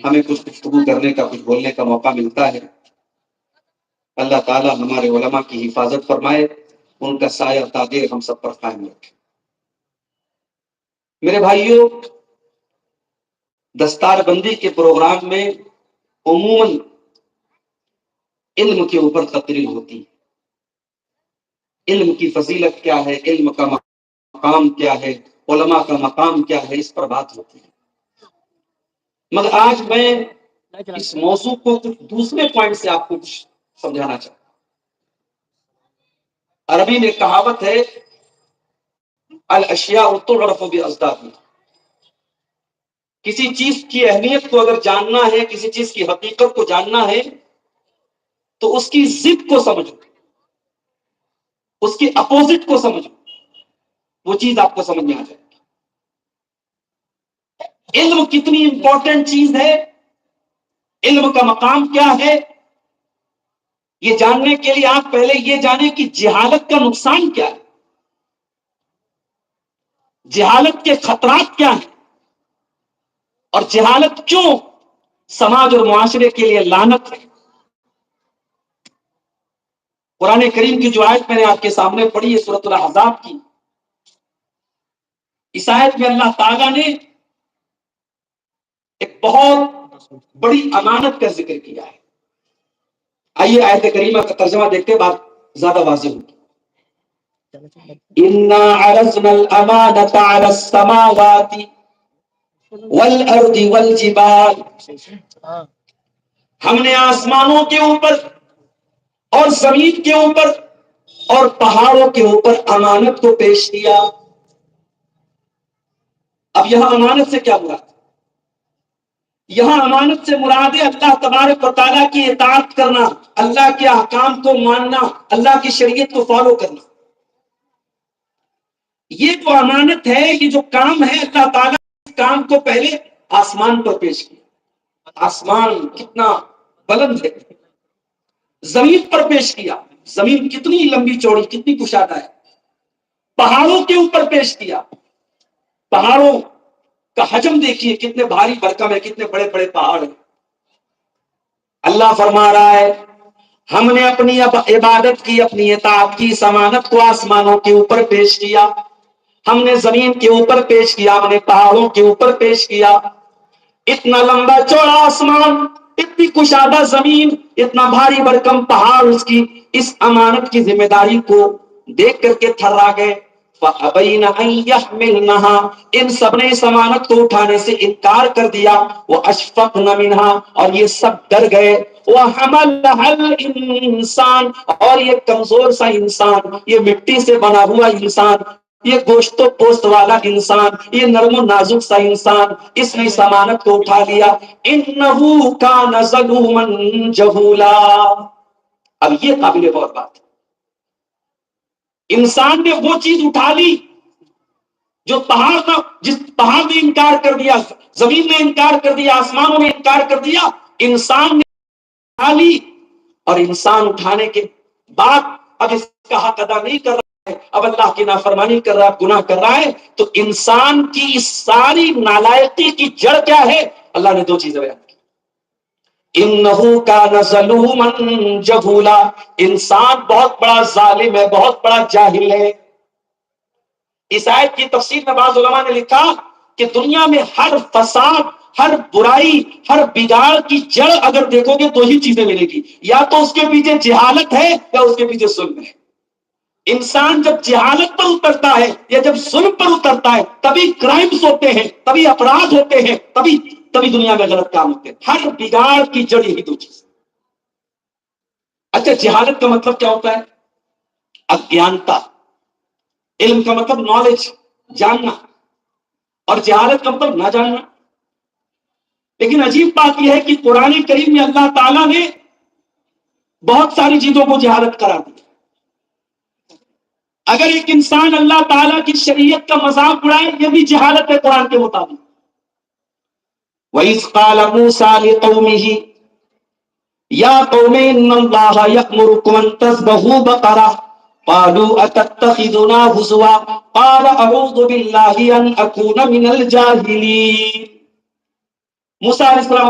ہمیں کچھ گفتگو کرنے کا، کچھ بولنے کا موقع ملتا ہے۔ اللہ تعالیٰ ہمارے علماء کی حفاظت فرمائے، ان کا سایہ تاجر ہم سب پر قائم رکھے۔ میرے بھائیوں، دستار بندی کے پروگرام میں عموماً علم کے اوپر تقریر ہوتی ہے۔ علم کی فضیلت کیا ہے، علم کا مقام کیا ہے، علماء کا مقام کیا ہے، اس پر بات ہوتی ہے۔ مگر آج میں اس موضوع کو کچھ دوسرے پوائنٹ سے آپ کو کچھ سمجھانا چاہتا ہوں۔ عربی میں کہاوت ہے، الاشیاء تعرف باضدادها۔ کسی چیز کی اہمیت کو اگر جاننا ہے، کسی چیز کی حقیقت کو جاننا ہے، تو اس کی ضد کو سمجھو، اس کی اپوزٹ کو سمجھو، وہ چیز آپ کو سمجھ میں آ جائے گی۔ علم کتنی امپورٹنٹ چیز ہے، علم کا مقام کیا ہے، یہ جاننے کے لیے آپ پہلے یہ جانیں کہ جہالت کا نقصان کیا ہے، جہالت کے خطرات کیا ہیں، اور جہالت کیوں سماج اور معاشرے کے لیے لعنت ہے۔ قرآن کریم کی جو آیت میں نے آپ کے سامنے پڑھی ہے، سورۃ الاحزاب کی، اس آیت میں اللہ تعالیٰ نے ایک بہت بڑی امانت کا ذکر کیا ہے۔ آئیے آیت کریمہ کا ترجمہ دیکھتے، بات زیادہ واضح ہوگی۔ اِنَّا عَرَضْنَا الْأَمَانَةَ عَلَى السَّمَاوَاتِ وَالْأَرْضِ وَالْجِبَالِ، ہم نے آسمانوں کے اوپر اور زمین کے اوپر اور پہاڑوں کے اوپر امانت کو پیش کیا۔ اب یہاں امانت سے کیا مراد؟ یہاں امانت سے مراد ہے اللہ تبارک و تعالیٰ کی اطاعت کرنا، اللہ کے احکام کو ماننا، اللہ کی شریعت کو فالو کرنا۔ یہ جو امانت ہے، یہ جو کام ہے، اللہ تعالیٰ اس کام کو پہلے آسمان پر پیش کیا۔ آسمان کتنا بلند ہے، زمین پر پیش کیا، زمین کتنی لمبی چوڑی، کتنی کشادہ ہے۔ پہاڑوں کے اوپر پیش کیا، پہاڑوں کا حجم دیکھیے، کتنے بھاری بھرکم ہے، کتنے بڑے بڑے پہاڑ ہیں۔ اللہ فرما رہا ہے، ہم نے اپنی عبادت کی، اپنی اطاعت کی، امانت کو آسمانوں کے اوپر پیش کیا، ہم نے زمین کے اوپر پیش کیا، ہم نے پہاڑوں کے اوپر پیش کیا۔ اتنا لمبا چوڑا آسمان، اتنی کشادہ زمین، اتنا بھاری بھرکم پہاڑ، اس کی اس امانت کی ذمہ داری کو دیکھ کر کے تھرا گئے۔ فَأَبَيْنَ أَن يَحْمِلْنَهَا، ان سب نے اس امانت کو اٹھانے سے انکار کر دیا۔ وَأَشْفَقْنَ مِنْهَا، اور یہ سب ڈر گئے۔ وَحَمَلَهَا الْإِنسَانُ، اور یہ کمزور سا انسان، یہ مٹی سے بنا ہوا انسان، یہ گوشت و پوست والا انسان، یہ نرم و نازک سا انسان، اس نے اس امانت کو اٹھا لیا۔ إِنَّهُ كَانَ ظَلُومًا جَهُولًا۔ اب یہ قابل غور بات ہے، انسان نے وہ چیز اٹھا لی جو پہاڑ کا، جس پہاڑ نے انکار کر دیا، زمین نے انکار کر دیا، آسمانوں نے انکار کر دیا، انسان نے اٹھا لی۔ اور انسان اٹھانے کے بعد اب اس کا حق ادا نہیں کر رہا ہے، اب اللہ کی نافرمانی کر رہا ہے، گناہ کر رہا ہے، تو انسان کی اس ساری نالائقی کی جڑ کیا ہے؟ اللہ نے دو چیزیں بیان کی۔ انہو کان ظلوما جہولا، انسان بہت بڑا ظالم ہے، بہت بڑا جاہل ہے۔ اس آیت کی تفسیر میں بعض علماء نے لکھا کہ دنیا میں ہر فساد، ہر برائی، ہر بگاڑ کی جڑ اگر دیکھو گے تو ہی چیزیں ملے گی، یا تو اس کے پیچھے جہالت ہے یا اس کے پیچھے ظلم ہے۔ انسان جب جہالت پر اترتا ہے یا جب ظلم پر اترتا ہے، تبھی کرائمز ہوتے ہیں، تبھی اپرادھ ہوتے ہیں، تبھی دنیا میں غلط کام ہوتے ہیں۔ ہر بگاڑ کی جڑ یہی دو چیز۔ اچھا، جہالت کا مطلب کیا ہوتا ہے؟ اگیانتا۔ علم کا مطلب نالج، جاننا، اور جہالت کا مطلب نہ جاننا۔ لیکن عجیب بات یہ ہے کہ قرآن کریم میں اللہ تعالیٰ نے بہت ساری چیزوں کو جہالت قرار دی۔ اگر ایک انسان اللہ تعالیٰ کی شریعت کا مذاق اڑائے، یہ بھی جہالت ہے قرآن کے مطابق۔ وَإِذْ قَالَ مُوسَىٰ لِقَوْمِهِ يَا قَوْمِ إِنَّ اللَّهَ يَأْمُرُكُمْ أَن تَذْبَحُوا بَقَرَةً قَالُوا أَتَتَّخِذُنَا هُزُوًا قَالَ أَعُوذُ بِاللَّهِ أَنْ أَكُونَ مِنَ الْجَاهِلِينَ۔ موسیٰ علیہ السلام